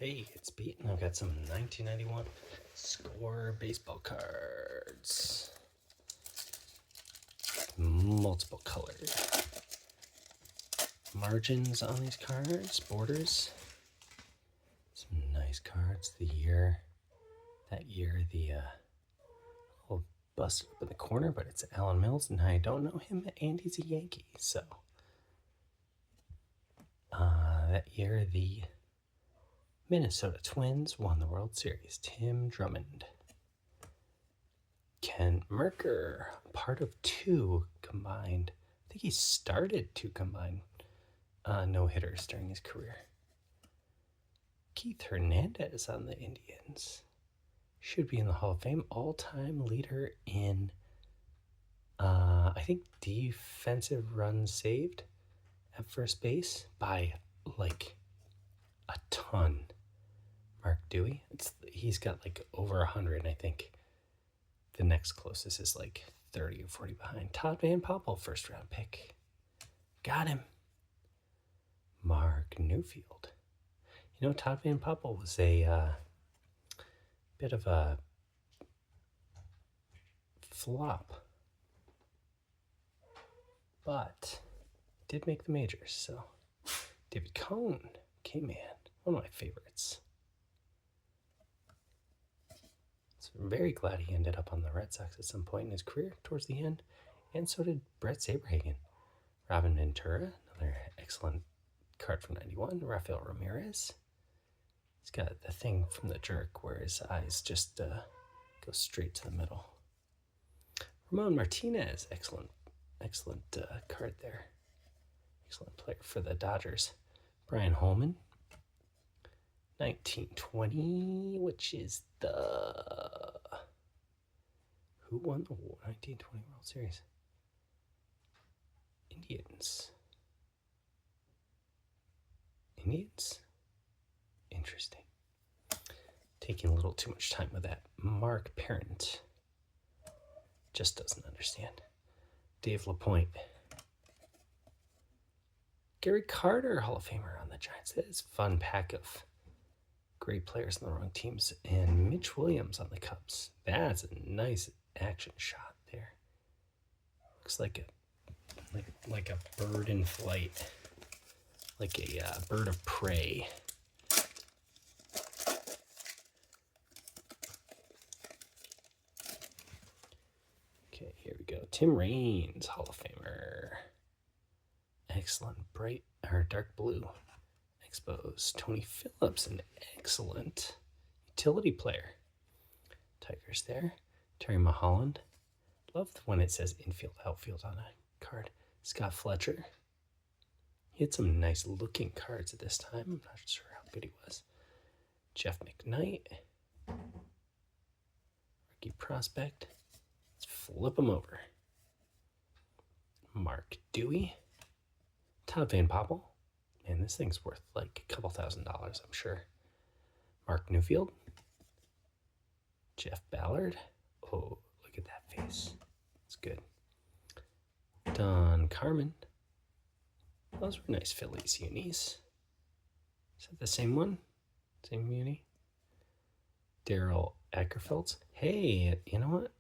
Hey, it's Pete, and I've got some 1991 Score baseball cards. Multiple colored margins on these cards, borders. Some nice cards. That year, the little busted up in the corner, but it's Alan Mills, and I don't know him, and he's a Yankee, so. That year, the Minnesota Twins won the World Series. Tim Drummond. Ken Merker, part of two combined. I think he started two combined no-hitters during his career. Keith Hernandez on the Indians. Should be in the Hall of Fame. All-time leader in, I think, defensive runs saved at first base by, like, a ton. Mark Dewey. He's got, like, over 100, I think. The next closest is, like, 30 or 40 behind. Todd Van Poppel, first-round pick. Got him. Mark Newfield. You know, Todd Van Poppel was a bit of a flop, but did make the majors. So, David Cone, K-Man, one of my favorites. So I'm very glad he ended up on the Red Sox at some point in his career towards the end, and so did Brett Saberhagen. Robin Ventura, another excellent card from 91. Rafael Ramirez. He's got the thing from The Jerk where his eyes just go straight to the middle. Ramon Martinez, excellent card there. Excellent player for the Dodgers. Brian Holman, 1920, which is who won the 1920 World Series? Indians. Interesting. Taking a little too much time with that. Mark Parent. Just doesn't understand. Dave LaPointe. Gary Carter, Hall of Famer on the Giants. That is a fun pack of great players on the wrong teams. And Mitch Williams on the Cubs. That's a nice action shot there. Looks like a bird in flight. Like a bird of prey. Okay, here we go. Tim Raines, Hall of Famer. Excellent dark blue. Expos. Tony Phillips, an excellent utility player. Tigers there. Terry Mulholland. Love when it says infield, outfield on a card. Scott Fletcher. He had some nice looking cards at this time. I'm not sure how good he was. Jeff McKnight. Rookie prospect. Let's flip him over. Mark Dewey. Todd Van Poppel. Man, this thing's worth like a couple $1,000, I'm sure. Mark Newfield. Jeff Ballard. Oh, look at that face. It's good. Don Carmen. Those were nice Phillies unis. Is that the same one? Same uni? Daryl Ackerfelds. Hey, you know what?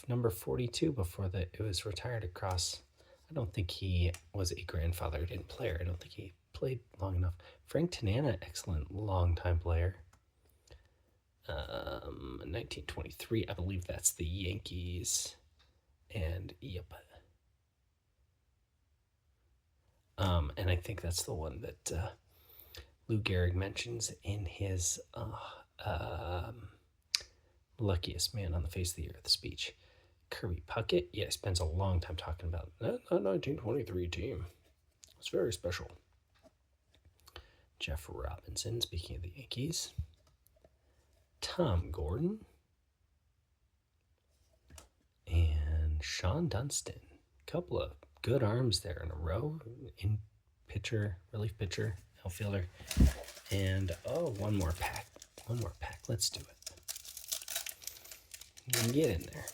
Number 42 before it was retired across. I don't think he was a grandfathered-in player. I don't think he played long enough. Frank Tanana, excellent long-time player. 1923, I believe that's the Yankees. And yep. And I think that's the one that Lou Gehrig mentions in his luckiest man on the face of the earth speech. Kirby Puckett, yeah, he spends a long time talking about that 1923 team. It's very special. Jeff Robinson, speaking of the Yankees. Tom Gordon. And Sean Dunston. Couple of good arms there in a row. In pitcher, relief pitcher, outfielder. And, one more pack. Let's do it. You can get in there.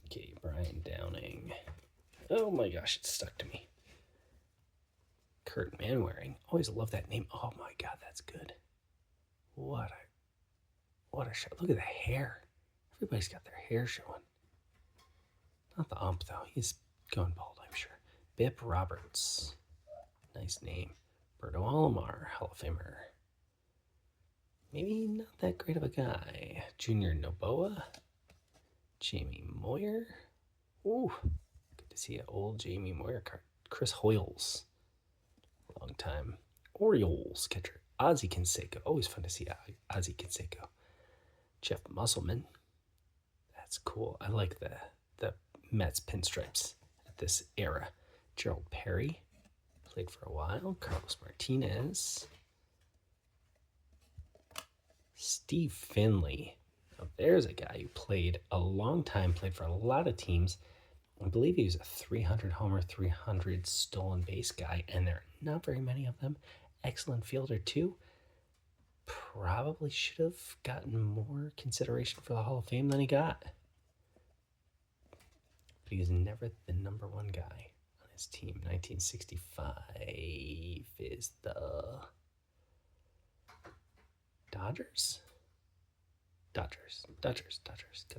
Okay, Brian Downing. Oh my gosh, it stuck to me. Kurt Manwaring. Always love that name. Oh my god, that's good. What a shot. Look at the hair. Everybody's got their hair showing. Not the ump though. He's going bald, I'm sure. Bip Roberts. Nice name. Berto Alomar, Hall of Famer. Maybe not that great of a guy. Junior Noboa. Jamie Moyer. Ooh, good to see an old Jamie Moyer card. Chris Hoyles. Long time. Orioles catcher. Ozzie Canseco. Always fun to see Ozzie Canseco. Jeff Musselman. That's cool. I like the Mets pinstripes at this era. Gerald Perry. Played for a while. Carlos Martinez. Steve Finley. Now, there's a guy who played a long time, played for a lot of teams. I believe he was a 300 homer, 300 stolen base guy, and there are not very many of them. Excellent fielder, too. Probably should have gotten more consideration for the Hall of Fame than he got. But he was never the number one guy on his team. 1965 is the Dodgers? Dodgers. Gotta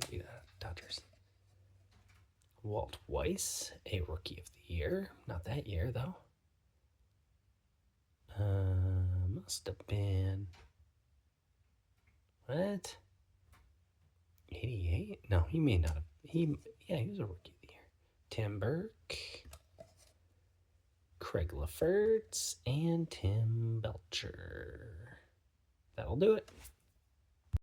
be the Dodgers. Walt Weiss, a Rookie of the Year. Not that year, though. Must have been... What? 88? No, he may not have... he was a Rookie of the Year. Tim Burke, Craig Lefferts, and Tim Belcher. That'll do it.